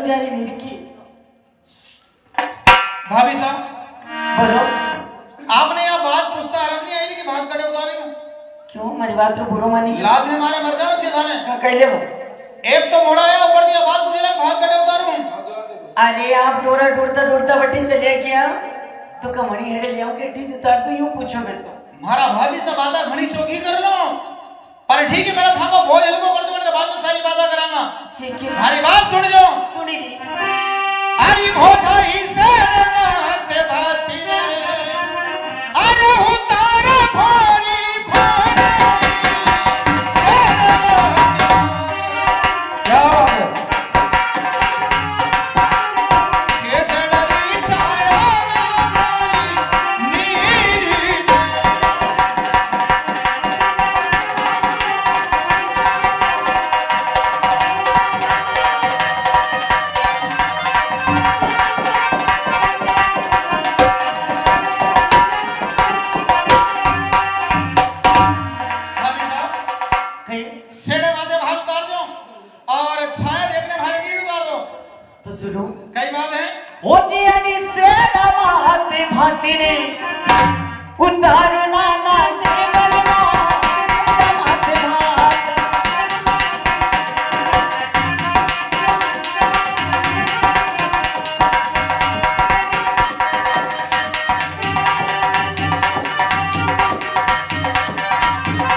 जारी मेरी की। भाभी साहब बोलो। आपने यह बात पूछता आराम नहीं आई कि भाग कड़े उतार रही हूँ क्यों मेरी बात रो बुरो मानी लाज ने मारे मर जानो सीधाने कहले वो। एक तो मोड़ा आया ऊपर दिया बात पूछ रहा भाग कड़े उतारूं। अरे आप डोरा ढूंढता ढूंढता बट्टी चले गया तो कमड़ी हेड़े ले आऊं कि टी से उतार दूं यूं पूछो मैं तो। मारा भाभी से बात घनी चौकी कर लो पर ठीक है मेरा थाको बहुत हल्को कर दो मेरे बाद में सारी बात करांगा। ठीक है हमारी बात सुन जाओ। सुनी ली। हरी भोजाई से नाते भाती ने अरे उतारे भारी भारी से नाते क्या बात है? ये सड़री छाया नजारी नीरी भाभी साहब कहीं सेड़े वादे भाग उतार दो और छाया देखने भारी नीर उतार दो। तो सुनो। कई बात है ओ जी अड़ी से नमाते भाती ने उतारना ना दे मरना नमाते भात।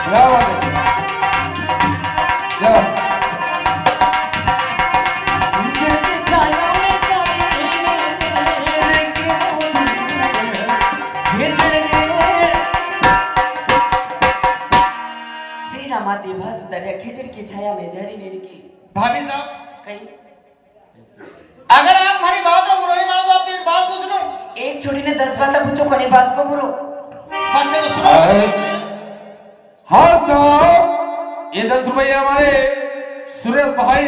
क्या बात है? क्या? जल्दी छाया में जाने के भेजने सीना माते भात दरिया खिचड़ी की छाया में जारी मेरी की। भाभी साहब कहीं अगर आप हमारी बात को बुरा नहीं मानो तो आपकी एक बात पूछ लूं। एक छोड़ी ने 10 बात पूछो कोनी बात को बुरो। बस ये तो सुनो अरे। हाँ साहब ये 10 रुपये हमारे सुरेश भाई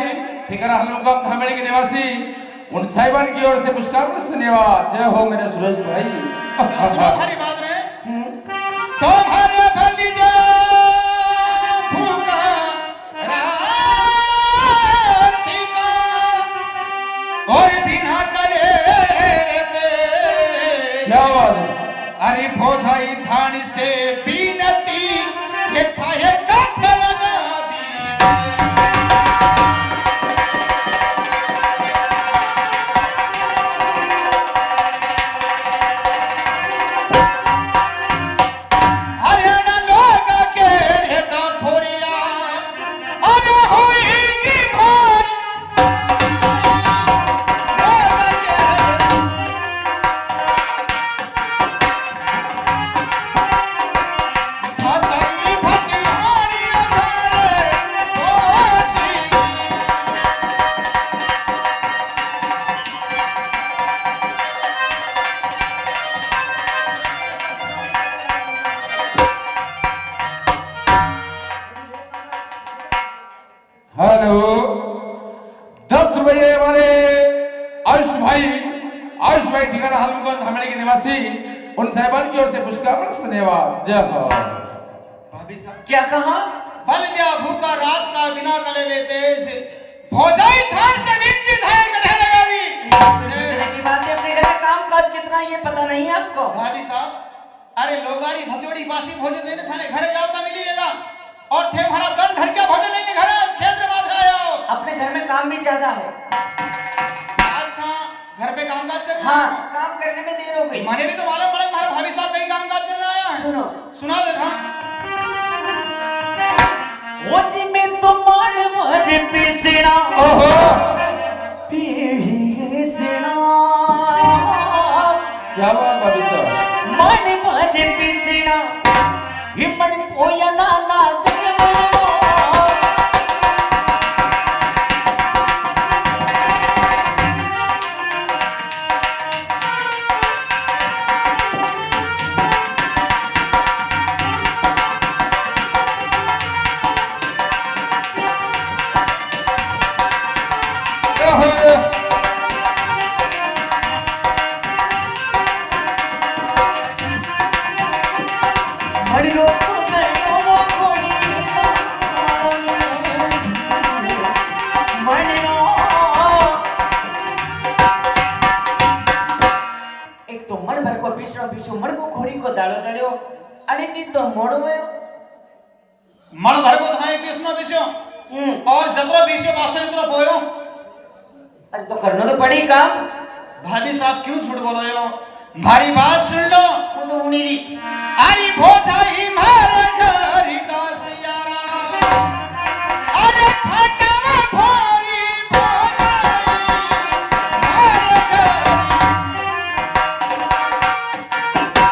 ठिकाना हलमुका हमेड़ी के निवासी उन साहिबान की ओर से पुरस्कार को धन्यवाद। जय हो मेरे सुरेश भाई। सुनो हमारी बात रे तुम्हारे भतीजे भूखा राती का और बिना करे रहते क्या बात है? अरे भोजाई थान से बीनती ये थाए कट लगा दी। हरियाणा लोग के रेता फोरिया अरे होएगी मार लोग के भतई भतिहारी अधारे ओसी हेलो 10 रुपये हमारे आयुष भाई ठिकाना हलमुका हमेड़ी के निवासी उन साहिबान की ओर से पुरस्कार को धन्यवाद। जय हो। भाभी साहब क्या कहा? बल गया भूखा रात का बिना कले लेते से भोजाई थान से बीनती थाए कढ़े लगा दी। दूसरे की बात है अपने घर में काम काज कितना है ये पता नहीं है आपको। भाभी साहब अरे लोगारी भतोड़ी बासी भोजन देने थाने घर जाओ तो मिलिएगा और थे हमारा दन घर के भोजन लेने घर खेत में बात आया हो। अपने घर में काम भी ज्यादा है। आसा घर पे कामकाज कर रहे हाँ हो? काम करने में देर हो गई। मैंने भी तो मालूम पड़ा हमारा भाभी साहब कहीं कामकाज करने आया है। सुनो। सुना दे हाँ ओ जी में तो मानवर पिसना ओहो पिसना क्या बात भाभी साहब? मानवर पिसना हिमन पोया ना ना दे मरना। मरियो तो दरियो को मण भर को थाए कृष्ण विषय और जतरो विषय बासो इतरो बोयो। अरे तो करना तो पड़ी काम। भाभी साहब क्यों झूठ बोलो यो? भारी बात सुन लो। वो तो उन्हीं री। अरे भोजाई मारे घरी दास यारा, अरे ठटवा भोरी भोजाई मारे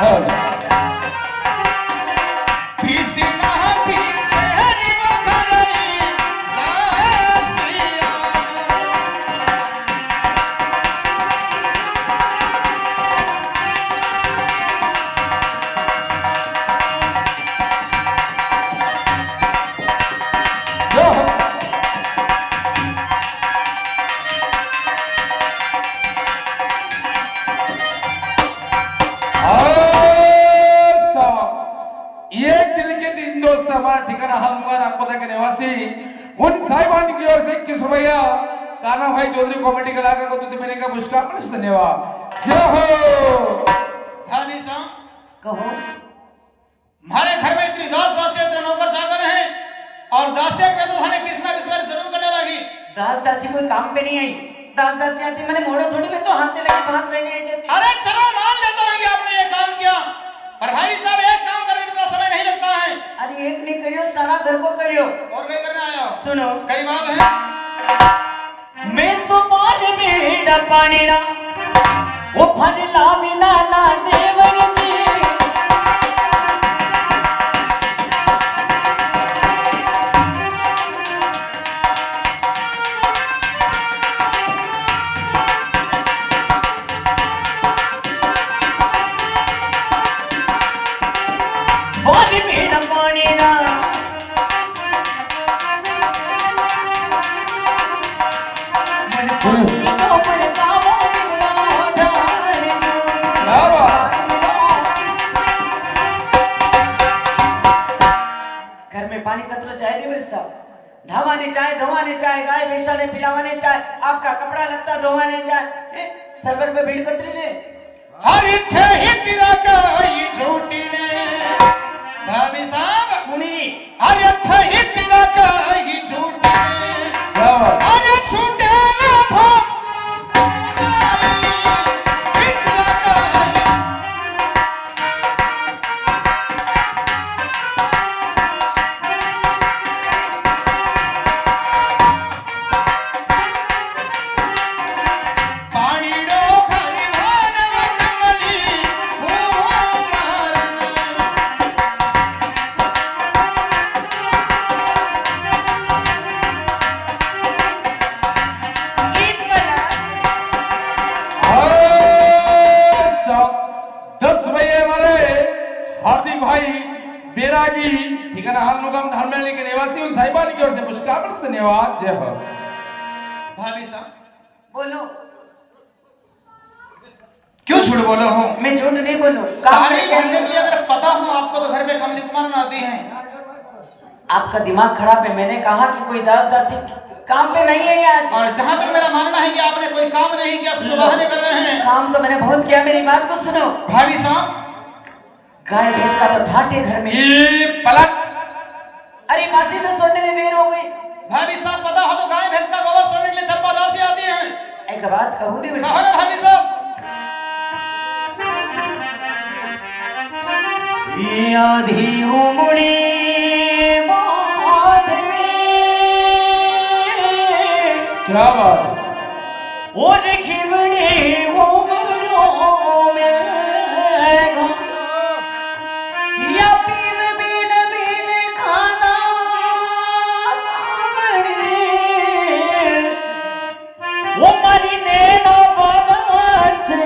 घरी। पीसी ना पीसे हरी मगरई दासिया। एक दिल के तीन दोस्त हमारा ठिकाना हलमुगार अकोला के निवासी उन साहिबान की ओर से 21 रुपया काना भाई चौधरी कॉमेडी कलाकार को दूध देने का पुरस्कार पर धन्यवाद। जय हो। भाभी साहब कहो। हमारे घर में इतनी दास इतने नौकर चाकर हैं और दासिया के तो थाने कृष्णा विश्वास जरूर करने लगी। दासी कोई काम पे नहीं आई। दासी आती मैंने मोड़ो थोड़ी में तो हाथ लगे भाग लेने आई जाती। अरे चलो मान लेता हूं कि आपने ये काम किया, पर भाई साहब एक काम करने में इतना समय नहीं लगता है। अरे एक नहीं करियो सारा घर को करियो। और क्या करने आया हो? सुनो कई बात है। मैं तो पानी में पानी ना वो फल लाविना ना देवर जी। पानी में पानी ना घर में पानी कतरो चाहे दे मेरे साहब। ढावाने चाहे धोवाने चाहे गाय बेचाने पिलावाने चाहे आपका कपड़ा लगता धोवाने चाहे सरवर पे भीड़ कतरी ने। हर थे ही तेरा का ये झूठी ने भाभी साहब मुनी हर थे ही तेरा का ये झूठी ने अरे छूटे ना भम इतना का पानी रो भरी भानव कमली ओ मारन। ईद बना 10 रुपये हमारे हार्दिक भाई बेरागी ठिकाना हलमुगाम धर्मेली के निवासी उन साहिबान की ओर से पुरस्कार पर धन्यवाद। जय हो। भाभी साहब बोलो। क्यों झूठ बोलो हो? मैं झूठ नहीं बोलूं। काम कहानी करके बोलने के लिए अगर पता हो आपको तो घर में कमली कुमार आती हैं। आपका दिमाग खराब है। मैंने कहा कि कोई दासी काम पे नहीं है आज। और जहां तक मेरा मानना है कि आपने कोई काम नहीं किया, सिर्फ बहाने कर रहे हैं। काम तो मैंने बहुत किया। मेरी बात को सुनो। भाभी साहब गाय भैंस का तो ठाटे घर में। ये पलट अरे मासी तो सोने में देर हो गई। भाभी साहब पता हो तो गाय भैंस का गोबर सोने के लिए चंपा दासी आती हैं। एक बात कहूं दे कहो ना भाभी साहब। आधी उमड़ी माधवी क्या बात। और खिवड़ी उमड़ो में या पीन बीन बीन खाना कामड़ी वो मरी नैना बरसे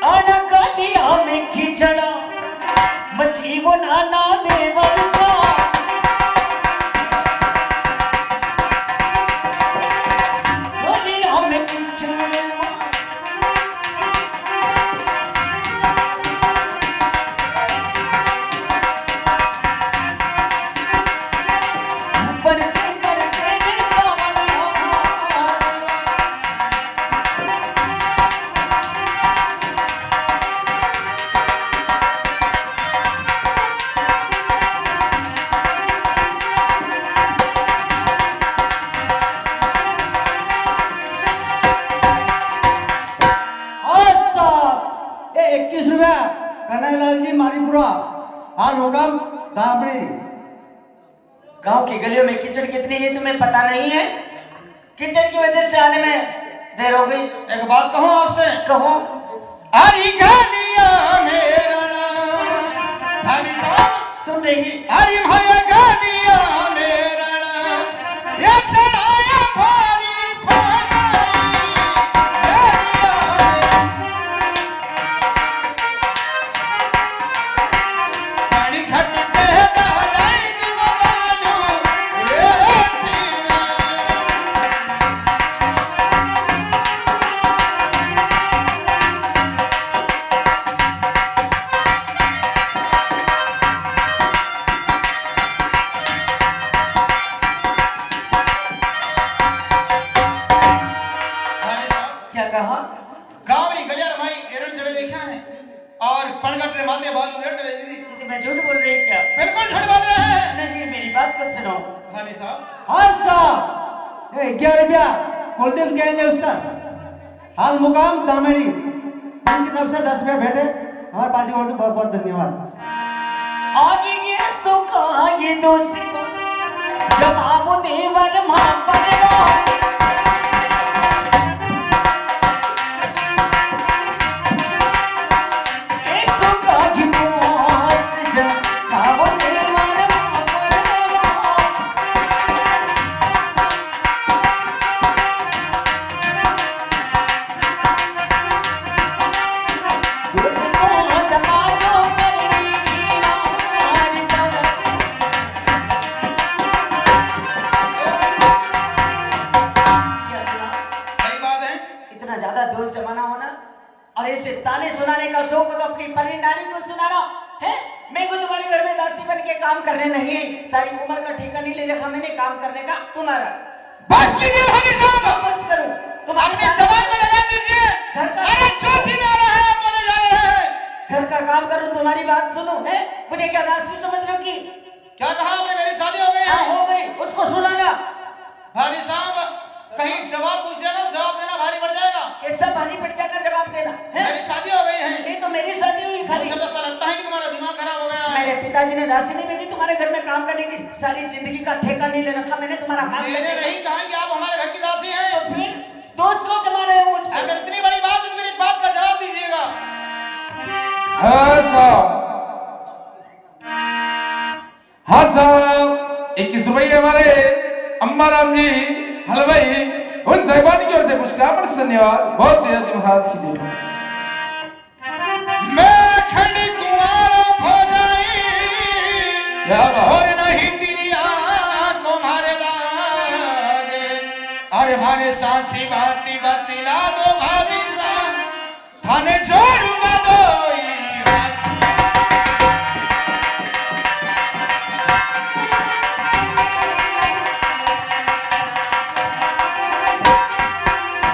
अनकलिया में खिचड़ा मची वो नाना देवर सा। गलिया में खिचड़ा ऊपर से बरसे ने सावन हाल मुकाम दामड़ी। गांव की गलियों में कीचड़ कितनी है तुम्हें पता नहीं है? कीचड़ की वजह से आने में देर हो गई। एक बात कहूं आपसे, कहो। हरी गलिया मेरा भाभी साहब सुन रही। हरी भैया गलिया मेरा ये चढ़ाया भारी फौजाई गलिया पानी खट पे गहराई दीवानू ये थी क्या कहा? गावरी गलिया रमाई एरण चढ़े देखा है और पणगट रे माते बालू रेट रे दीदी दीदी मैं झूठ बोल रही क्या? बिल्कुल झूठ बोल रहे हैं नहीं मेरी बात को सुनो। भाभी साहब। हाल साहब 11 रुपया कुलदीप गएंगे उसका। हाल मुकाम दामड़ी उनकी तरफ से 10 रुपया भेंटे हमारी पार्टी की ओर से बहुत बहुत धन्यवाद। और ये सुखा ये दोस्त जवाब देवर मां परवा ये सुखा की दोस्त जवाब देवर मां परवा दोस्तों जमा जो करनी यार पर क्या सुना? सही बात है। इतना ज्यादा दोस्त जमाना होना और ऐसे ताने सुनाने का शौक हो तो अपनी परी नारी को सुनाना है। मैं को तुम्हारे घर में दासी बन के काम करने नहीं है। सारी उम्र का ठेका नहीं ले रखा मैंने काम करने का तुम्हारा। बस कीजिए भाभी साहब, बस करो तुम अपनी जबान को लगा दीजिए। घर का अरे चौथी में आ रहा है, आप बोले जा रहे हैं। घर का काम करो तुम्हारी बात सुनो है। मुझे क्या दासी समझ रहे हो कि? क्या कहा आपने? मेरी शादी हो गई हाँ है। हो गई उसको सुनाना। भाभी साहब कहीं जवाब पूछ लेना, जवाब देना भारी पड़ जाएगा। कैसा भारी पड़ जाएगा जवाब देना है? मेरी शादी हो गई है। ये तो मेरी शादी हुई खाली। मुझे तो ऐसा लगता है कि तुम्हारा दिमाग खराब हो गया है। मेरे पिताजी ने दासी नहीं भेजी तुम्हारे घर में काम करने की। सारी जिंदगी का ठेका नहीं ले रखा मैंने तुम्हारा काम मैंने करने का। नहीं कहा कि आप हमारे घर की दासी हैं। तो फिर दोस्त को जमा रहे हो मुझ पे? अगर इतनी बड़ी बात है तो मेरी बात का जवाब दीजिएगा। हाँ साहब, हाँ साहब 21 रुपये हमारे अम्मा राम जी हलवाई उन साहिबान की ओर से पुष्कार धन्यवाद। बहुत तेज महाराज की जय। मैं खंडी कुंवारा भोजाई क्या बात? और नहीं तिरिया तुम्हारे दागे। अरे भाने सांची बाती बतिला दो भाभी साहब, थाने जोड़ू बदोई हाथी।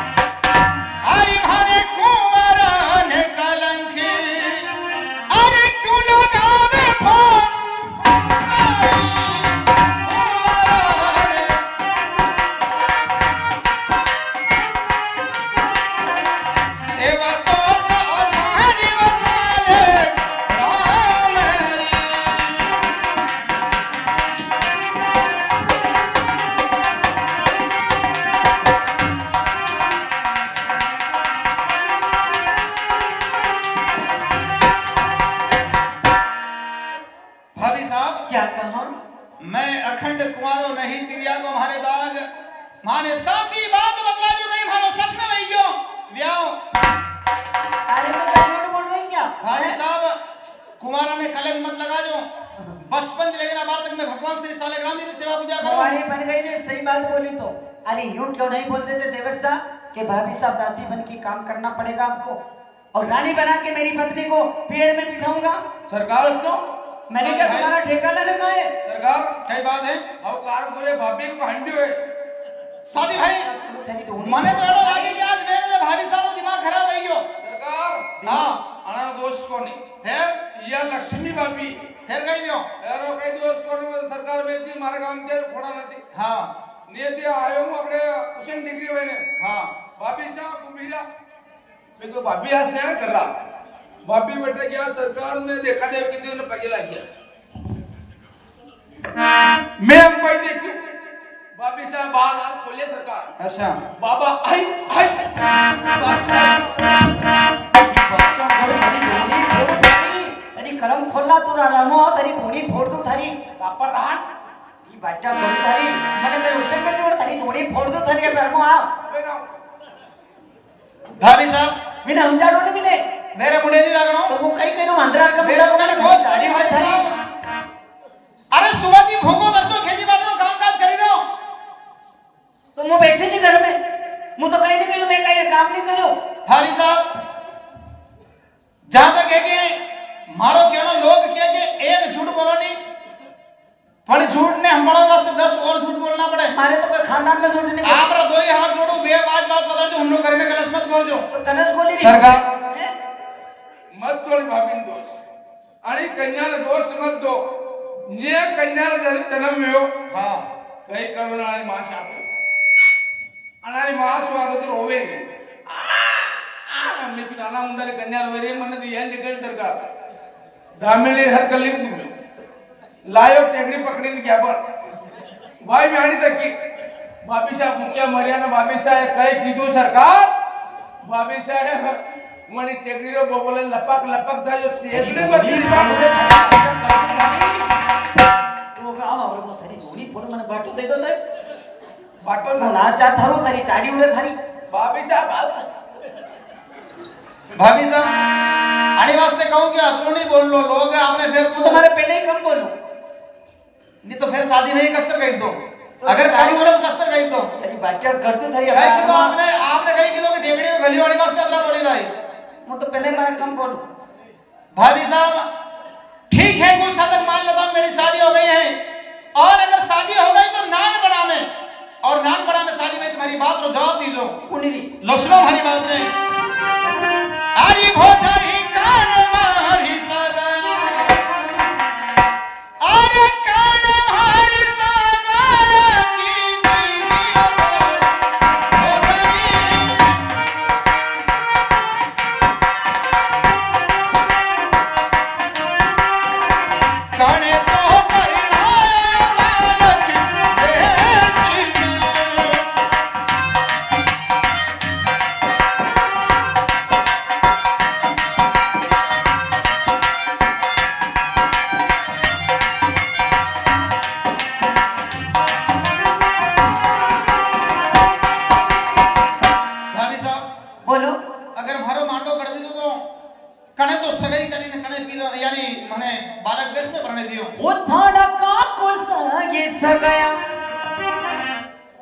अरे भाने कुंवारा ने कलंकी, अरे क्यों लगावे फोन सेवा तो साझानी वसाले राम हरी। भाभी साहब क्या कहा? मैं अखंड कुंवारो नहीं तिरिया को हमारे दाग माने सच्ची बात बतला दी नहीं मानो सच में वही क्यों व्याओ। अरे तो क्या झूठ बोल रही क्या? भाभी साहब कुमारा ने कलंक मत लगा जो बचपन से लेकर अब तक मैं भगवान श्री सालेग्राम जी की सेवा पूजा करूं। हमारी बन गई ने सही बात बोली तो। अरे यूं क्यों नहीं बोलते थे देवर साहब कि भाभी साहब दासी बन के काम करना पड़ेगा आपको और रानी बना के मेरी पत्नी को पैर में बिठाऊंगा। सरकार तो क्यों? मैंने क्या तुम्हारा ठेका ले रखा है? सरकार कई बात है अब कार पूरे भाभी को हंडी हुए शादी भाई तेरी तो उन्हीं- मने तो एडो लागे कि आज मेरे में भाभी साहब को दिमाग खराब है यो। सरकार हां अना दोस्त को नहीं फिर या लक्ष्मी भाभी फिर गई यो। एरो कई दोस्त को नहीं सरकार में थी मारे काम के थोड़ा नहीं हां नियति आयो हूं अपने कुशन डिग्री होने हां भाभी साहब मीरा मैं तो भाभी आज नहीं कर रहा बापी बेटा क्या सरकार ने देखा देव कितने ने पगेला किया मैं हम भाई देखियो बापी साहब बाहर हाल खोले सरकार अच्छा बाबा आई आई बापी साहब तरी करम खोलला तुला रमो तरी थोडी फोड दू थारी बापा रान ई बच्चा करू थारी मने करे उसे में जोड़ थारी थोडी फोड दू थारी परमो आ भाभी साहब मिने हमजाडो ने मिने मेरे मुंडे नहीं लगनो तो वो कई कई नो अंदरार का मेरे को कहने घोष भाभी साहब अरे सुबह की भूखो दसो खेती बाड़ी काम काज करी नो तो मैं बैठी थी घर में मु तो कहीं नहीं कहीं मैं कहीं काम नहीं करो भाभी साहब जहां तक है कि मारो कहना लोग कहे कि एक झूठ बोलो नहीं थोड़ी झूठ ने हम बड़ों वास्ते 10 और झूठ बोलना पड़े मारे तो कोई खानदान में झूठ नहीं आप रा दो ही हाथ जोड़ो बे बात बता जो हम लोग घर में कलश मत कर जो तो कनस बोली सरकार मत तोड़ भाभी दोष आणि कन्याला दोष मत दो जे कन्याला जन्म मिळो हां काही करून आणि माश आपले आणि माश वागत रोवे मी पिनाला उंडारे कन्याला वरे म्हणत यांचे कळ सरकार धामेले हर कलिप दिलो लायो टेकड़ी पकड़ी ने क्या पर भाई बिहानी तक की भाभी साहब मुखिया मरियाना भाभी साहब कई कीधु सरकार भाभी साहब मनी टेकड़ी रो बोले लपक लपक था जो टेकड़ी में तीन बार तो गाव और वो थारी धोनी फोड़ मने बाटो दे दो तय बाटो ना चा थारो थारी टाडी उड़े थारी भाभी साहब भाभी साहब आने वास्ते कहूं क्या तू नहीं बोल लो लोग आपने फिर तो तुम्हारे पहले ही कम बोलो नहीं तो फिर शादी नहीं कसर कहीं तो अगर कहीं बोलो तो कसर कहीं तो तेरी बच्चा कर तू थारी कहीं की तो आपने कहीं की तो कि टेकड़ी में गली वाली वास्ते अतरा बोली रही मैं तो पहले मारे कम बोलो भाभी साहब ठीक है कुछ हद तक मान लेता हूं मेरी शादी हो गई है और अगर शादी हो गई तो नान बड़ा में और नान बड़ा में शादी में तुम्हारी बात रो जवाब दीजो उनीरी लो सुनो हमारी बात रे आरी भोजाई कान मारी सगा अरे कान मारी सगा की दिया भोजाई काने तो परिणाम मालक देसी में भाभी साहब बोलो अगर मारो मांडो कर दी तो कने तो सगाई करी ने कने पीर यानी मने बालक वेश में भरने दियो वो थोड़ा का को सगे सगया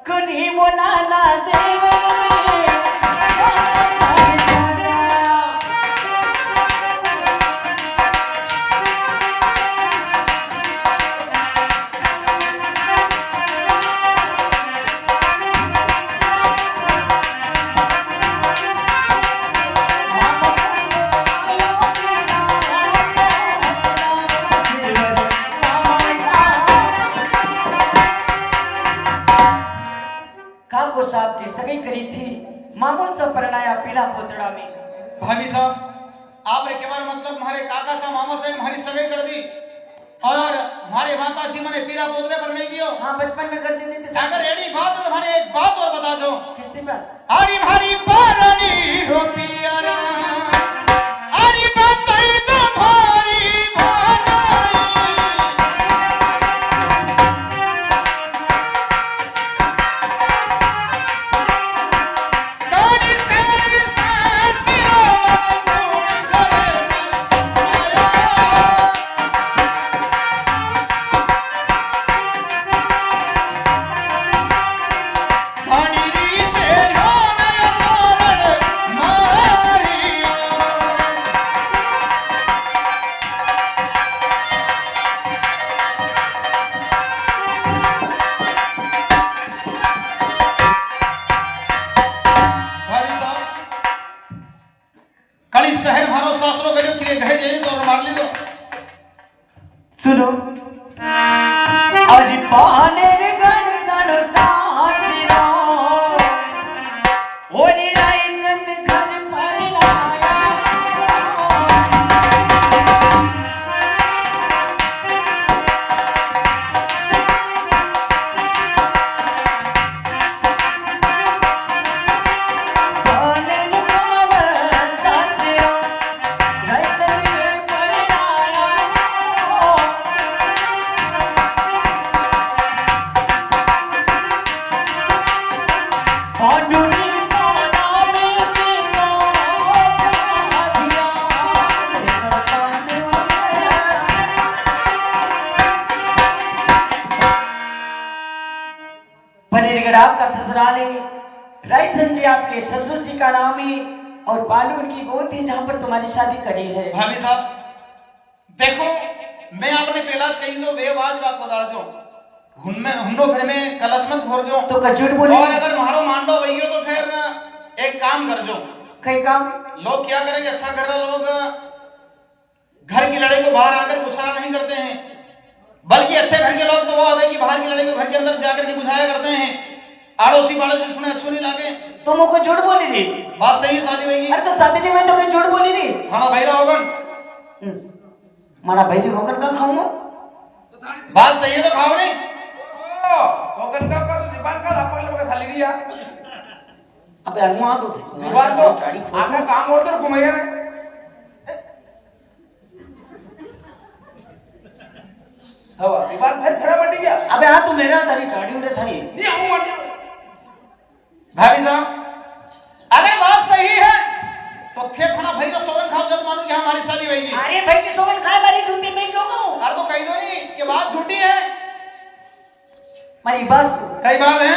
कनी वो नाना देवर काको साहब की सगाई करी थी मामू से परणाया पीला पोतड़ा में भाभी साहब आपने के बार मतलब हमारे काका सा मामा से हमारी सगाई कर दी और हमारे माता सी मने पीरा पोतरे पर नहीं दियो हाँ बचपन में कर देते थे अगर एडी बात है तो हमारे एक बात और बता दो किसी बात आरी भारी पारनी हो पियारा आरी बताई दो भारी भाजाई कानी सारी सासियो मन करे पर आया कानी री से रोने तोरण मारियो भाभी साहब कली शहर मारो सासरो करियो कि घर जेनी तो मार ली दो सुनो अरे पाने रे गण तन सासिरो ओनी राय चंद घर परणाया रायगढ़ आपका ससुराल है, रायसन जी आपके ससुर जी का नाम है और बालू उनकी गोद थी जहाँ पर तुम्हारी शादी करी है। भाभी साहब देखो, मैं आपने पहलाज कही दो वे आज बात बता जो हुन्नो घर में कलश मत घोर जो तो कचूट बोले और अगर मारो मांडो भैया तो फिर एक काम कर जो कई काम लोग क्या करेंगे, अच्छा कर रहे लोग घर की लड़ाई को बाहर आकर बुझाना नहीं करते हैं, बल्कि अच्छे घर के लोग तो वो आते हैं कि बाहर की लड़ाई को घर के अंदर जाकर के बुझाया करते हैं। आड़ोसी पाड़ोसी सुने अच्छो नहीं लागे। तुम मुझको झूठ बोली थी। बात सही है शादी भाई की। अरे तो शादी में तो कहीं झूठ बोली थी। थाना भैरा होगन मारा भाई होकर का खाऊंगा। बात सही है तो खाओ नहीं। होकर का तो दीवार का लापक लोग साली दिया। अबे अनुआ तो दीवार तो आका काम और तो घुमाया रे। हवा दीवार फिर बटी गया। अबे हाँ तू मेरा थारी गाड़ी उड़े थारी नहीं हूं मटी। भाभी साहब अगर बात सही है तो थे खाना भाई तो सोगन खाओ जब मानो कि हमारी शादी हुई थी। अरे भाई की सोगन खाए वाली झूठी मैं क्यों कहूं? अरे तो कही दो नहीं कि बात झूठी है। मेरी बस कई बात है।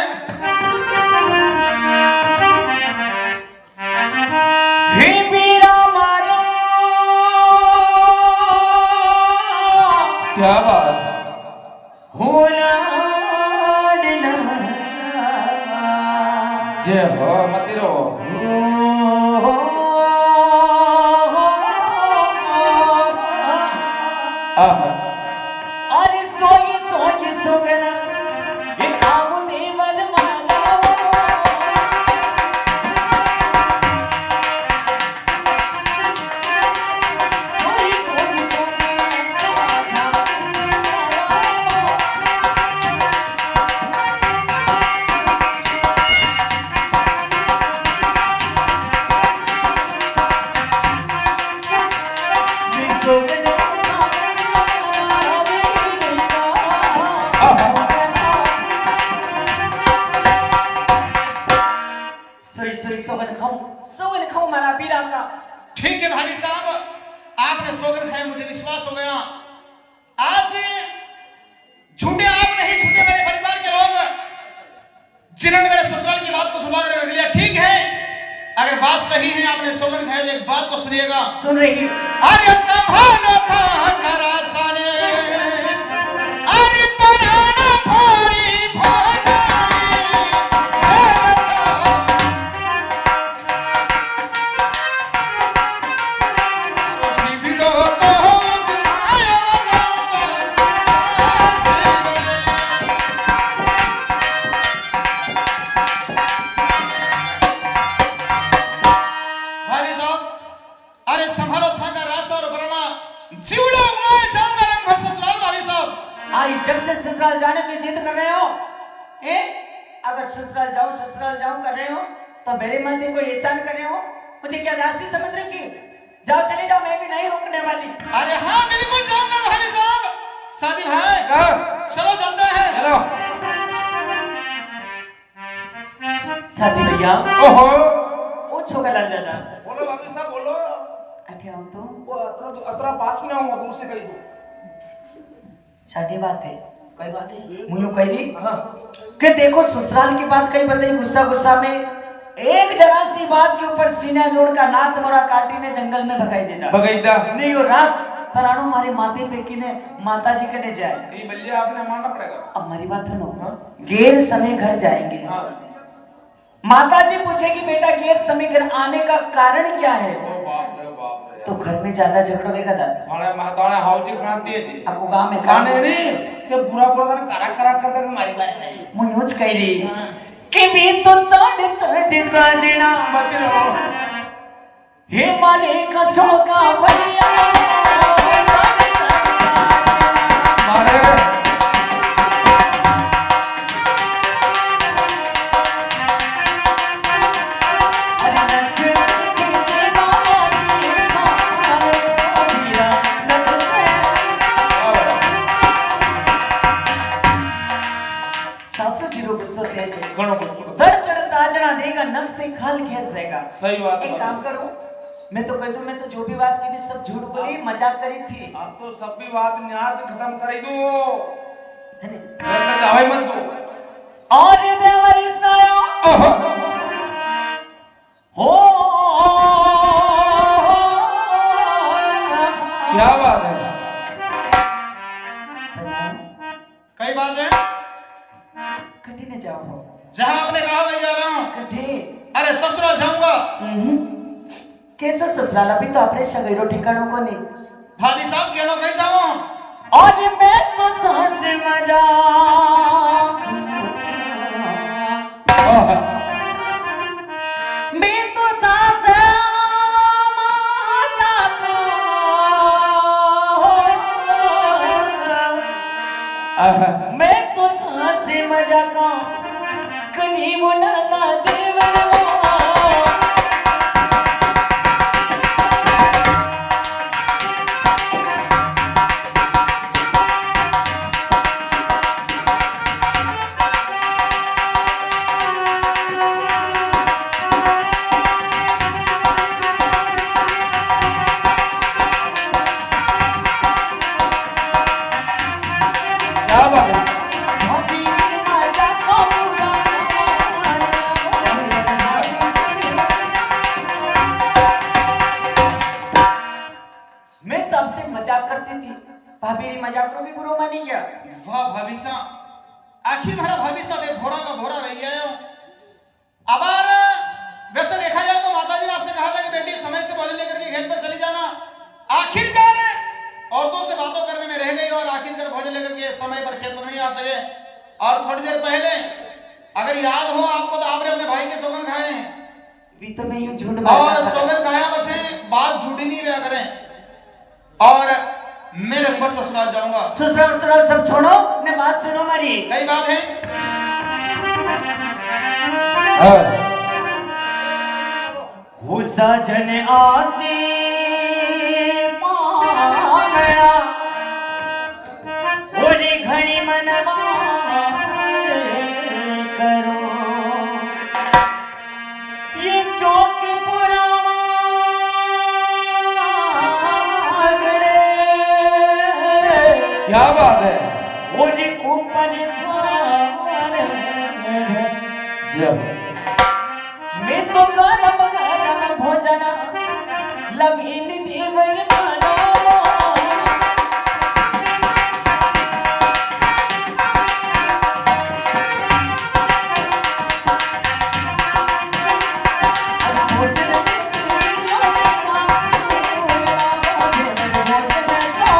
हे बीरा मारो क्या बात होला जय हो मत रो। अरे सोई सोई सोगना ये खाऊ देवर माला सोई सोई सोगना खाजा सोगना सोगन खाऊं मारा बीरा का। ठीक है भाभी साहब आपने सोगन खाया मुझे विश्वास हो गया। आज झूठे आप नहीं झूठे मेरे परिवार के लोग जिन्होंने मेरे ससुराल की बात को छुपा कर रख लिया। ठीक है अगर बात सही है आपने सोगन खाया एक बात को सुनिएगा। सुन रही अरे संभालो था करासाने अरे पराना भोरी भोजाए जीवितो तो आया भाभी साहब अरे संभालो था का रास्ता और बरना जीवड़ा हुआ जाऊंगा रंग भर ससुराल। भाभी साहब आई जब से ससुराल जाने की जिद कर रहे हो ए? अगर ससुराल जाऊं कर रहे हो तो मेरे माथे कोई एहसान कर रहे हो। मुझे क्या दासी समझ रहे की? जाओ चले जाओ मैं भी नहीं रुकने वाली। अरे हाँ बिल्कुल जाऊंगा भाभी साहब। शादी भाई चलो चलते हैं। चलो साथी भैया ओहो वो छोका लाल दादा बोलो भाभी साहब बोलो। अठे आओ तो वो अतरा पास में आऊंगा दूर से कही दो। शादी बात है कई बात है मुझे कह दी हाँ कि देखो ससुराल की बात कई बताई गुस्सा गुस्सा में एक जरा सी बात के ऊपर सीना जोड़ का नाथ मोरा काटी ने जंगल में भगाई देता बगैदा नहीं वो रास पराणो मारे माथे पे की ने माता जी कने जाए। ये बल्ले आपने मानना पड़ेगा। अब हमारी बात सुनो हाँ? गैर समय घर जाएंगे। हाँ माता जी पूछेगी बेटा गैर समय घर आने का कारण क्या है? ओ बाप रे तो घर में ज्यादा झगड़ा होगा दादा थाने महताने हाउजी क्रांति है जी आपको गांव में खाने नहीं ते बुरा बुरा दिन करा करा करता के मारी बात नहीं मुझ कह रही कि भी तो तोड़ तोड़ बाजना मत रो। हे माने का चौका भैया मारे अरे नख से खींचे मारी खाने भैया नख से सासू जी रो गुस्सा थे जे घणो गुस्सो धड़ धड़ ताजना देगा नख से खाल खींच देगा। सही बात एक काम करो मैं तो कह दूं मैं तो जो भी बात की थी सब झूठ बोली मजाक करी थी अब तो सब भी बात न्याज खत्म कर दो है ने? घर में जावे मत दो और देवर साया ओहो, हो क्या बात है। कई बात है, कटी न जाओ जहां आपने कहा मैं जा रहा हूं। कटी अरे ससुराल जाऊंगा। कैसे ससुराल अभी तो अपने शगैरो ठिकानों को नहीं भाभी साहब क्यों कहीं जाऊं? और मैं तो तुमसे मजाक ओहो, मैं तो तुमसे मजाक आहा, मैं तो तुमसे मजाक कहीं वो ना देवर वो क्या बात है। भाभी मजाक पूरा मैं तब से मजाक करती थी भाभी री मजाक को भी बुरा मानी गया वाह भाभी साहब, आखिर मेरा भाभी साहब एक घोड़ा का घोड़ा रही है। अबार वैसे देखा जाए तो माताजी ने आपसे कहा था कि बेटी समय से भोजन लेकर के खेत पर चली जाना। आखिरकार औरतों से बातों करने में रह गई और आखिरकार भोजन लेकर के समय पर खेत पर नहीं आ सके। और थोड़ी देर पहले अगर याद हो आपको तो आपने अपने भाई के सौगन खाए हैं। भी तो मैं यूं झूठ और बोलता था। सौगन खाया बचे, बात झूठी नहीं हुआ करें। और मैं रंगभर ससुराल जाऊंगा। ससुराल ससुराल सब छोड़ो ने बात सुनो हमारी कई बात है, हाँ, हो सजन आसी पामया ओरी घणी मनवा करो ये चौक पुरावा क्या बात है। ओरी ऊपर जय मैं तो गरम गरम भोजन लवीन देवर मानो भोजन में चूड़ियों देखा, चूड़ियों देवर भोजन तो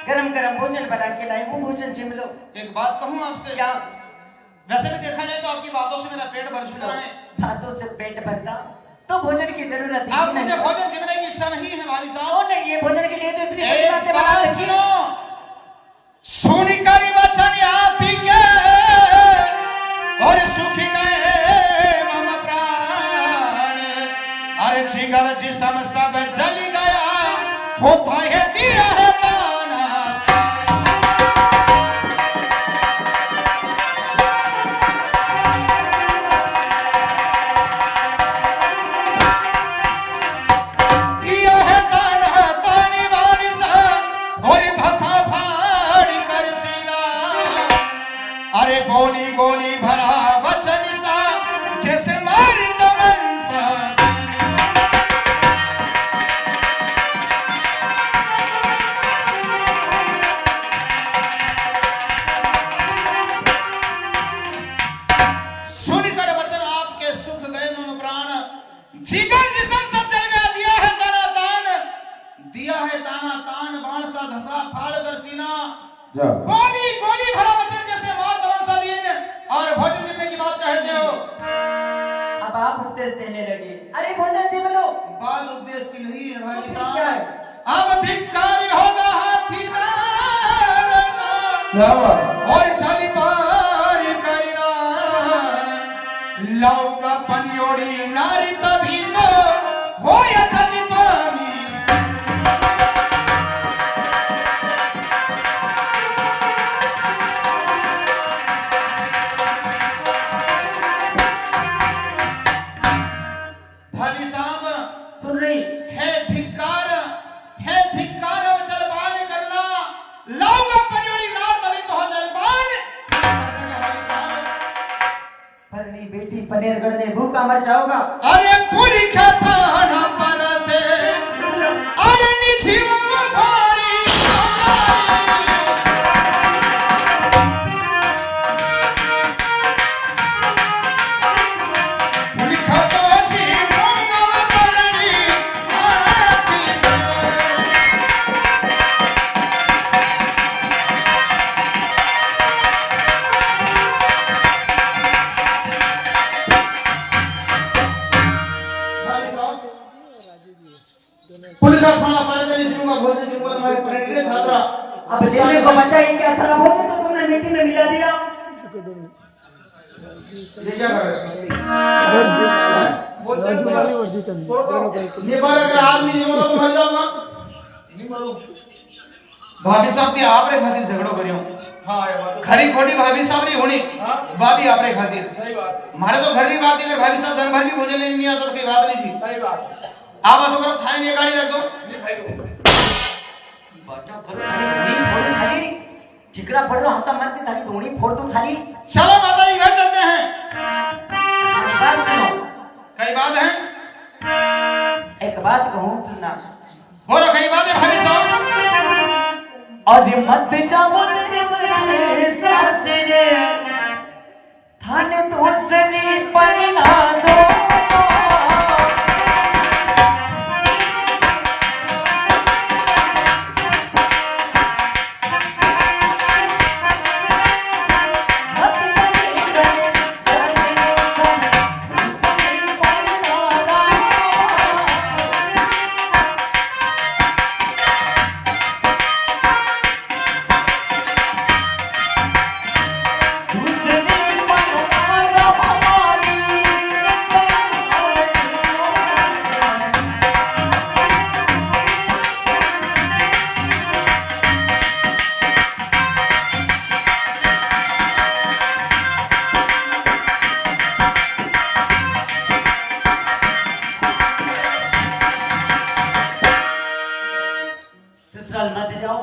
गरम गरम भोजन बना के लाई वो भोजन जिम लो एक बात कहूं आपसे। क्या वैसे भी देखा जाए तो आपकी बातों से मेरा पेट भर चुका है। बातों से पेट भरता तो भोजन की जरूरत ही अब नहीं मुझे भोजन चिमने की इच्छा नहीं है भाई ओ साहब। नहीं ये भोजन के लिए तो इतनी बड़ी एक बातें बना बात रखी सुनो, सुनी करी बचन आप ही के और सुखी गए मम प्राण। अरे जिगर जिसम सब जल गया वो तो है दिया है दाना। दिया है दाना तानी वाणी सा और भसा फाड़ी कर सीना। अरे गोली गोली भरा वचन सा जैसे मारी दमन सा। सुनकर वचन आपके सुख गए मम प्राण। जिगर जिसम सब जल गया, दिया है दाना तान, दिया है दाना तान बाण सा धसा फाड़ कर सीना। जय गोली गोली भरा वचन जैसे मार दमन सा दीन। और भोजन जितने की बात कहते हो, अब आप उपदेश देने लगे अरे भोजन जिम लो बात उपदेश की नहीं है भाई तो फिर क्या है? साहब। अब धिक्कारी होगा हाथी तारना क्या बात। और चली पारी करना। लाऊंगा पनियोड़ी नारी तभी तो हो या चली पानी। बेटी पनेरगढ़ में भूखा मर जाओगा। अरे पूरी कथा ना परते अरे निजी मोर भारी लिखा तो जी मंगव करनी आती से पुलिस का थाना पाले जिसको बोलते जिनको हमारे प्रेरणा छात्रा अब दिल्ली को बचा ही क्या साला हो तो तुमने मिट्टी में मिला दिया। ये क्या कर रहे ये बार अगर आदमी ये बोला तो मर जाऊंगा। भाभी साहब की आपरे खातिर झगड़ो करियो हां ये बात खरी खोटी भाभी साहब नहीं होनी भाभी आपरे खातिर सही बात मारे तो घर की बात अगर भाभी साहब दिन भर भी भोजन लेने नहीं आता तो कोई बात नहीं थी। सही बात आप असो करो थाने में गाड़ी रख दो नहीं भाई बच्चा करो थाली धोनी फोड़ थाली चिकना पड़ रहा हंसा मत थाली धोनी फोड़ दो थाली। चलो माता जी घर चलते हैं। बात सुनो कई बात है एक बात कहूँ सुनना बोलो कई बात है भाभी साहब अरे मत जाओ देवरे सासरे थाने दूसरी पर ना दो मत जाइए सासरे थाने दूसरी पर ना दो। दूसरी बनवाना हमारी ससुराल मत जाओ।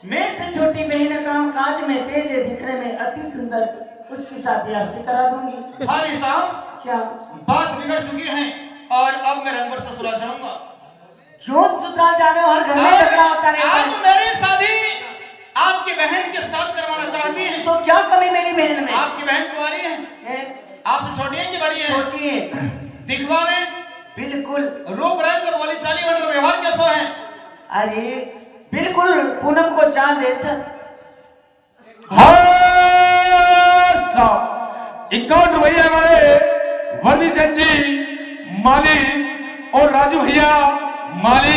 मेरे से छोटी बहन काम काज में तेज है, दिखने में अति सुंदर, उसकी शादी आपसे करा दूंगी। भाभी साहब क्या बात बिगड़ चुकी है और अब मैं रंगपुर ससुराल जाऊंगा। क्यों ससुराल जा रहे हो? हर घर में झगड़ा होता रहता आप है। मेरी शादी आपकी बहन के साथ करवाना चाहती हैं। तो क्या कमी मेरी बहन में? आपकी बहन कुंवारी है है? आपसे छोटी है कि बड़ी है छोटी है दिखवा में बिल्कुल। रूप रंग बोली चाली और व्यवहार कैसो है अरे बिल्कुल पूनम को चांद ऐसा। हाँ साहब 51 रुपये हमारे वर्दी चंद जी माली और राजू भैया माली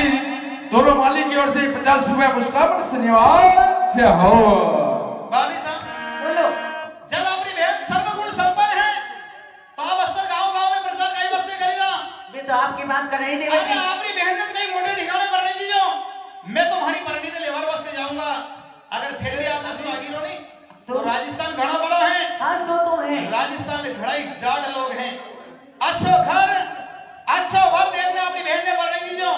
दोनों माली की ओर से 50 रुपये पुरस्कार धन्यवाद से हो। भाभी साहब बोलो जब अपनी बहन सर्वगुण संपन्न है तो आप अस्तर गांव-गांव में प्रचार कई बस्ते करीना। मैं तो आपकी बात कर रही थी अरे वैसे। अपनी बहन ने कई मोटे ठिकाने पर नहीं दीजो मैं तुम्हारी परनी ने लेवर बस्ते जाऊंगा। अगर फिर भी आपने सुना गिरो नहीं तो राजस्थान घना बड़ा है। हाँ सो तो है। राजस्थान में घड़ाई जाट लोग हैं। अच्छो घर अच्छा वर देखने अपनी बहन ने पर नहीं दीजो।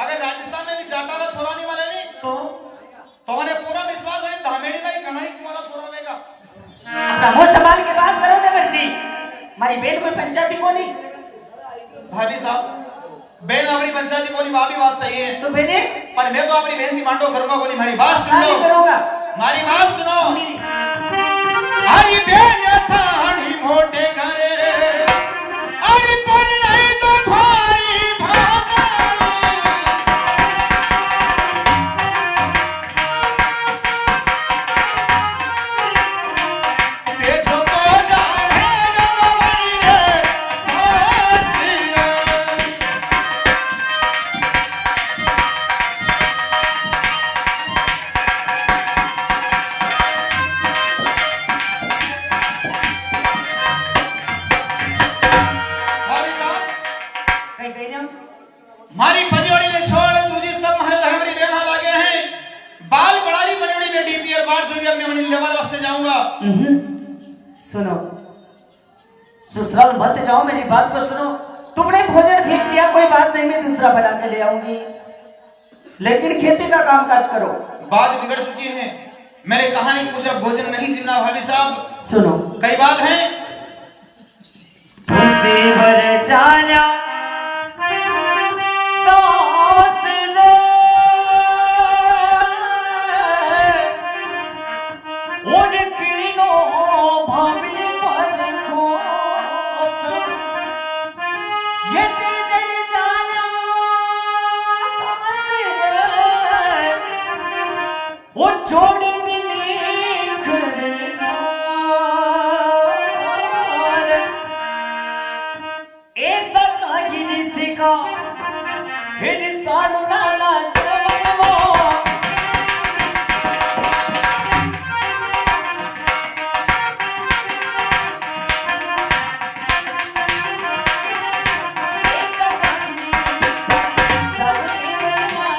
अगर राजस्थान में भी जाटा ना छोराने वाले नहीं तो उन्हें पूरा विश्वास है धामेड़ी में घड़ाई कुमारा छोरावेगा। अपना मुंह संभाल के बात करो देवर जी। हमारी बहन कोई पंचायती को नहीं। भाभी साहब बहन अपनी पंचायती को नहीं भाभी बात सही है तो बहने पर मैं तो अपनी बहन की मांडो करूंगा को नहीं। हमारी बात सुन शादी लो करूंगा। हमारी बात सुनो मेरी हरी बहन था हनी मोटे घरे अरे पर नहीं तो भारी भाषा तेजो तो जाने गवड़ी रे सासरी रे भाभी साहब कहीं गई ना मारी परियोड़ी ने छोड़ दूजी सब हमारे धर्म री बेना लागे हैं बाल बड़ारी परियोड़ी में डीपीआर बाढ़ जो जब मैं उन्हें लेवर वास्ते जाऊंगा। सुनो ससुराल मत जाओ। मेरी बात को सुनो। तुमने भोजन फेंक दिया कोई बात नहीं, मैं दूसरा बना के ले आऊंगी, लेकिन खेती का काम काज करो। बात बिगड़ चुकी है। मैंने कहा नहीं मुझे भोजन नहीं जीना भाभी साहब। सुनो कई बात है जाना सास रे उनकी नो भाभी पर खोप ये तेजन जाना सास रे वो छोड़ दिली करना ऐसा कागिरी सिका हिन सानु नाना जवनमो ऐसा कागिरी सिका जवनमो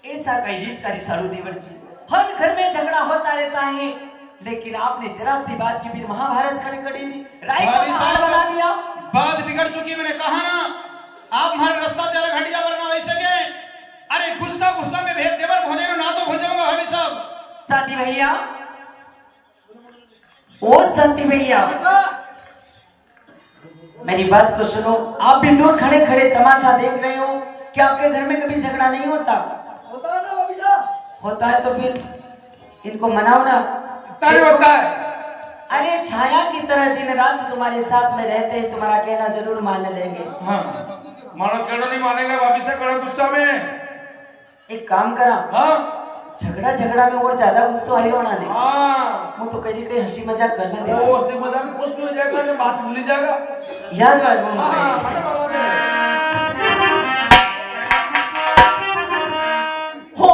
ऐसा कहीं रिश्ता साड़ू देवर जी हर घर में झगड़ा होता रहता है लेकिन आपने जरा सी बात की फिर महाभारत खड़ी कर दी राय का भाई पहाड़ बना दिया बात बिगड़ चुकी मैंने कहा ना आप हमारे रास्ता तेरा घटिया वरना वैसे के अरे गुस्सा गुस्सा में भेद देवर भोजे ना तो भूल जाऊंगा भाभी साहब साथी भैया ओ साथी भैया मेरी बात को सुनो आप भी दूर खड़े खड़े तमाशा देख रहे हो क्या आपके घर में कभी झगड़ा नहीं होता होता है ना भाभी साहब? होता है तो फिर इनको मनाओ ना तारे होता है अरे छाया की तरह दिन रात तुम्हारे साथ में रहते हैं तुम्हारा कहना जरूर मान लेंगे हाँ मानो क्यों नहीं मानेगा वापिस से करो गुस्सा में एक काम करा हाँ झगड़ा झगड़ा में और ज्यादा गुस्सा आई होना नहीं हाँ वो तो कहीं कहीं हंसी मजाक करने दे वो ऐसे मजा में कुछ नहीं हो जाएगा ना बात भूल जाएगा याद बात बोल हाँ मानो बाबा में हो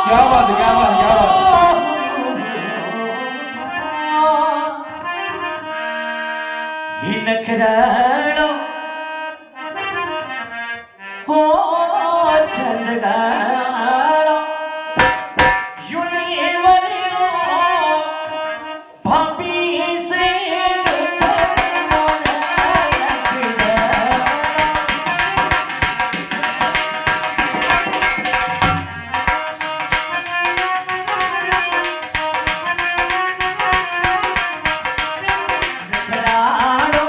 क्या बात है क्या बात है क्या बात ही नखराणो हो चंदगाणो युनी वरियो भाभी से नखराणो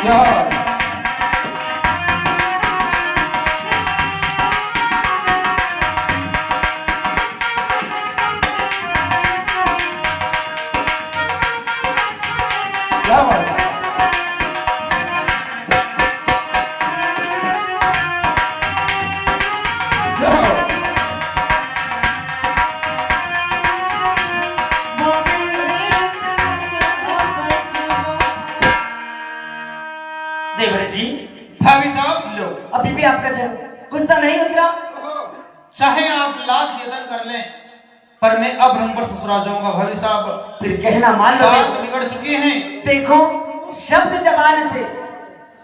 क्या बात है? क्या बात है? क्या बात है? देवर जी भाभी साहब, लो, अभी भी आपका गुस्सा नहीं उतरा? चाहे आप लाख यत्न कर लें, पर मैं अब रंग पर ससुराल जाऊंगा भाभी साहब। फिर कहना मान लो। बात बिगड़ चुकी है। देखो, शब्द जबान से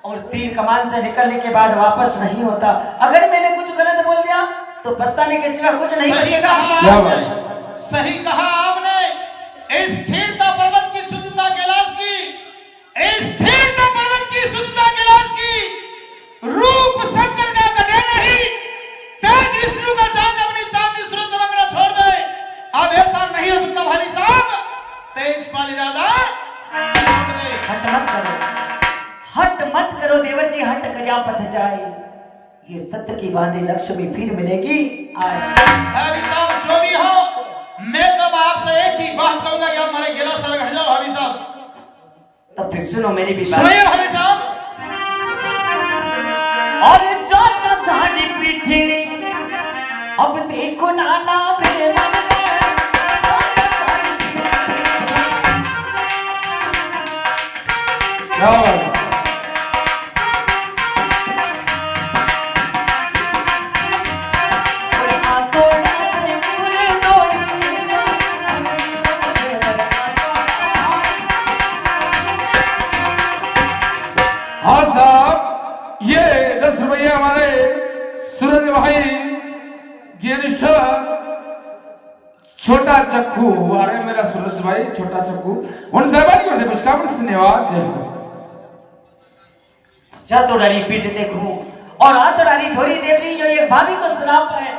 और तीर कमान से निकलने के बाद वापस नहीं होता। अगर मैंने कुछ गलत बोल दिया तो पछताने के सिवा कुछ नहीं सही बचेगा। कहा क्या आपने, बात? सही कहा आपने। इस स्थिरता पर्वत की शुद्धता कैलाश की, इस स्थिरता पर्वत की शुद्धता कैलाश की, रूप शंकर का घटे नहीं, तेज विष्णु का चांद अपनी चांदी सूरज दमकना छोड़ दे। अब ऐसा नहीं हो सकता भाई साहब, तेज पाली राधा छोड़ दे। हट मत करो, हट मत करो देवर जी, हट गया पथ जाए। ये सत्य की बांधी लक्ष्मी फिर मिलेगी आए। भाभी साहब जो भी हो, मैं तो आपसे एक ही बात कहूंगा कि आप हमारे गिला सर हट जाओ भाभी साहब। तो फिर सुनो मेरी भी बात। सुनिए भाभी साहब। और जो तो झाड़ी पीछे ने, अब देखो नाना देवर ने। क्या बात है? और आंतोड़ा से पूरे दौड़ी। हाँ साहब, ये 10 रुपया हमारे सूरज भाई ज्ञानिष्ठ छोटा चक्कू, अरे मेरा सूरज भाई छोटा चक्कू, उन साहबानी को पुष्कार धन्यवाद। जय हो। जा तो डरी पीठ देखूं और आ तो डरी थोड़ी देवरी जो ये भाभी को श्राप है।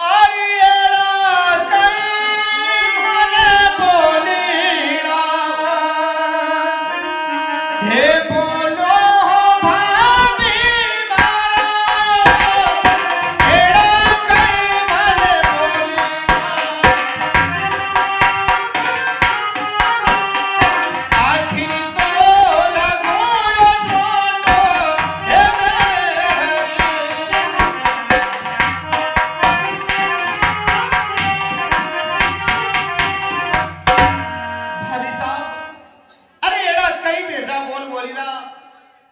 आरियड़ा कई मने बोलीड़ा, हे बोलो भाभी मारा, एड़ा कई मने बोलीड़ा, आखिर तो लगो छोटो हे देहरी। भाभी साहब, अरे एड़ा कई बेजा बोली ना,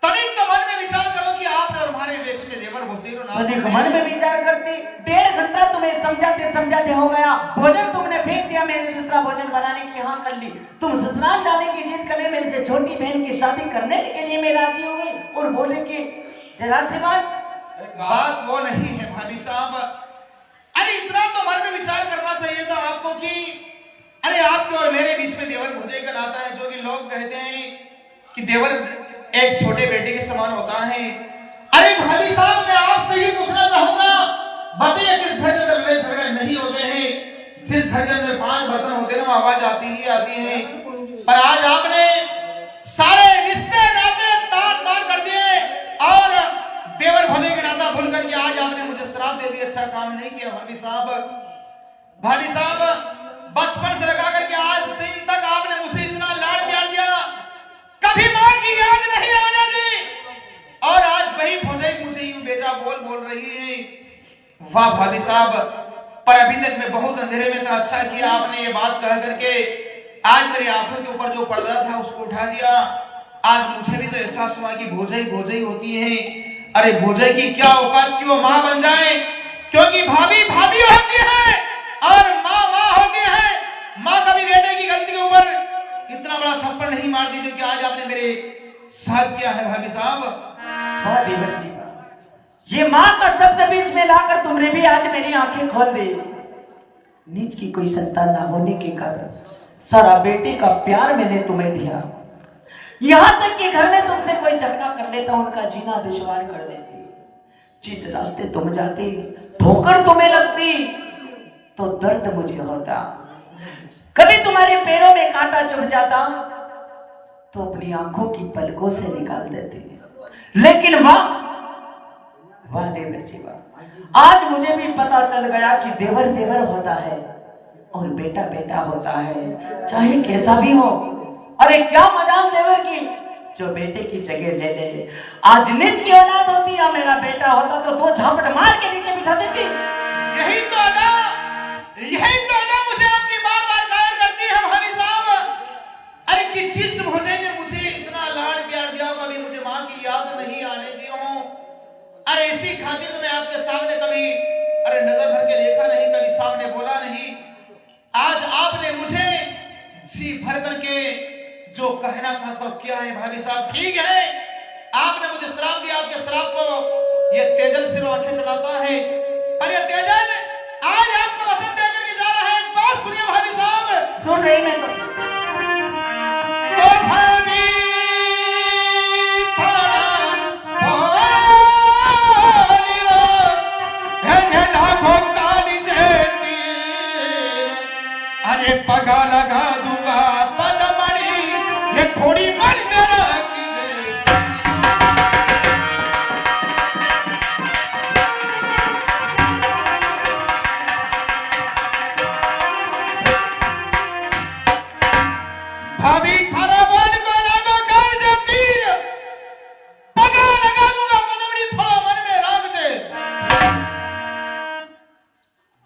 तनिक तो मन में विचार करो कि आप और हमारे वेश में देवर भोजेरो ना तो मन में विचार करती, 1.5 घंटा तुम्हें समझाते समझाते हो गया। भोजन तुमने फेंक दिया, मैंने दूसरा भोजन बनाने की हाँ कर ली। तुम ससुराल जाने की जिद करने, मेरे से छोटी बहन की शादी करने के लिए मैं राजी हो गई और बोले कि जरा सी बात वो नहीं है भाभी साहब। अरे इतना तो मन में विचार करना चाहिए था आपको कि अरे आपके और मेरे बीच में देवर भोजे का नाता है, जो कि लोग कहते हैं कि देवर एक छोटे बेटे के समान होता है। अरे भाभी साहब, मैं आपसे ही पूछना चाहूंगा, बताइए किस घर के अंदर लड़ाई झगड़े नहीं होते हैं? जिस घर के अंदर 5 बर्तन होते हैं, आवाज आती ही आती है। पर आज आपने सारे रिश्ते नाते तार तार कर दिए और देवर भोले के नाता भूल करके आज आपने मुझे श्राप दे दिया। अच्छा काम नहीं किया भाभी साहब। भाभी साहब, बचपन से लगा करके आज दिन तक आपने मुझे इतना लाड़ प्यार दिया, कभी मां की याद नहीं आने दी, और आज वही भोजे मुझे यूं बेजा बोल रही है। वाह भाभी साहब, पर अभी तक मैं बहुत अंधेरे में था। अच्छा किया आपने ये बात कह करके आज मेरी आंखों के ऊपर जो पर्दा था उसको उठा दिया। आज मुझे भी तो एहसास हुआ कि भोजे ही होती है। अरे भोजे की क्या औकात कि वो मां बन जाए, क्योंकि भाभी भाभी होती है और मां मां होती है। मां कभी बेटे की गलती के ऊपर इतना बड़ा थप्पड़ नहीं मारती जो कि आज आपने मेरे साथ किया है भाभी साहब। वाह देवर जी, ये माँ का शब्द बीच में लाकर तुमने भी आज मेरी आंखें खोल दी। नीच की कोई संतान ना होने के कारण सारा बेटे का प्यार मैंने तुम्हें दिया। यहां तक कि घर में तुमसे कोई झगड़ा कर लेता, उनका जीना दुश्वार कर देती। जिस रास्ते तुम जाती, ठोकर तुम्हें लगती तो दर्द मुझे होता। कभी तुम्हारे पैरों में कांटा चुभ जाता तो अपनी आंखों की पलकों से निकाल देती है। लेकिन वाह देवर जी वाह, आज मुझे भी पता चल गया कि देवर देवर होता है और बेटा बेटा होता है, चाहे कैसा भी हो। अरे क्या मजाल देवर की, जो बेटे की जगह ले ले। आज निज की औलाद होती या मेरा बेटा होता तो दो झापट मार के नीचे बिठा देती। यही तो अदा मुझे आपकी बार बार गायर करती है भाई साहब। अरे कि जिस मुझे ने मुझे इतना लाड़ प्यार दिया, कभी मुझे माँ की याद नहीं आने दी हो। अरे इसी खातिर तो मैं आपके सामने कभी नजर भर के देखा नहीं, कभी सामने बोला नहीं। आज आपने मुझे जी भर करके जो कहना था सब किया है भाभी साहब। ठीक है, आपने मुझे श्राप दिया, आपके श्राप को ये तेजल सिर आंखें चलाता है। पर ये तेजल आज आपको वचन दे करके जा रहा है। एक बात सुनिए भाभी साहब। सुन रही मैं तो भाभी अरे पगा लगा दूंगा पदमणि, ये थोड़ी मन मेरा कीजिए। भाभी थारा मन को लागो कर जे तीर, पगा लगा दूंगा पदमणि, थोड़ा मन में राग जे।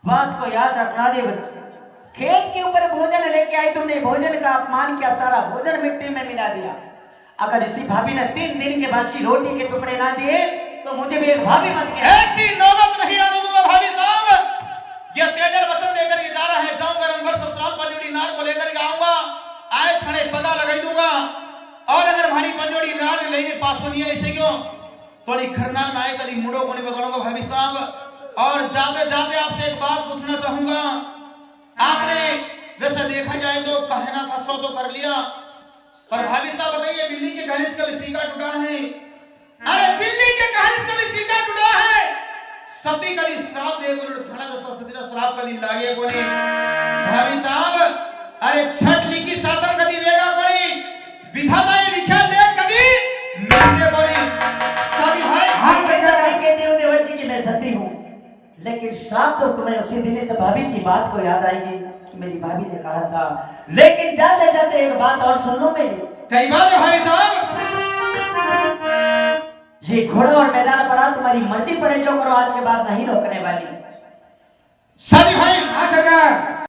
बात को याद रखना देवर जी। खेत के ऊपर भोजन लेके आई तुमने, भोजन का अपमान किया, सारा भोजन मिट्टी में मिला दिया। अगर इसी भाभी ने 3 दिन के बासी रोटी के टुकड़े ना दिए तो मुझे भी एक भाभी मत कहना। ऐसी नौबत नहीं आने दूंगा भाभी साहब। ये तेजल वचन देकर के जा रहा है, जाऊंगा रंगभर ससुराल पंजोड़ी नार को लेकर के आऊंगा, आए थाने पगा लगाई दूंगा। और अगर भारी पंजोड़ी नार लेने पासो नहीं है, इसे क्यों तो खरनाल में आए कभी मुड़ो को नहीं बदलूंगा भाभी साहब। और जाते जाते आपसे एक बात पूछना चाहूंगा। आपने वैसे देखा जाए तो कहना था सो तो कर लिया, पर भाभी साहब बताइए बिल्ली के कहने से कभी सीका टूटा है? अरे बिल्ली के कहने से कभी सीका टूटा है? सती कली श्राप दे गुरु थड़ा जैसा सतीरा श्राप कली लागे कोनी भाभी साहब। अरे छठ लिखी साधन कदी वेगा कोनी, विधाता ये लिखा ले कदी मिलते कोनी। सती भाई हाँ बेटा, नहीं कहते हो देवर जी कि मैं सती हूँ, लेकिन श्राप तो तुम्हें उसी दिन से भाभी की बात को याद आएगी कि मेरी भाभी ने कहा था। लेकिन जाते जाते एक बात और सुन लो मेरी। कई बात है भाई साहब। ये घोड़ा और मैदान पड़ा, तुम्हारी मर्जी पड़े जो करो, आज के बाद नहीं रोकने वाली। सती भाई हाँ काका।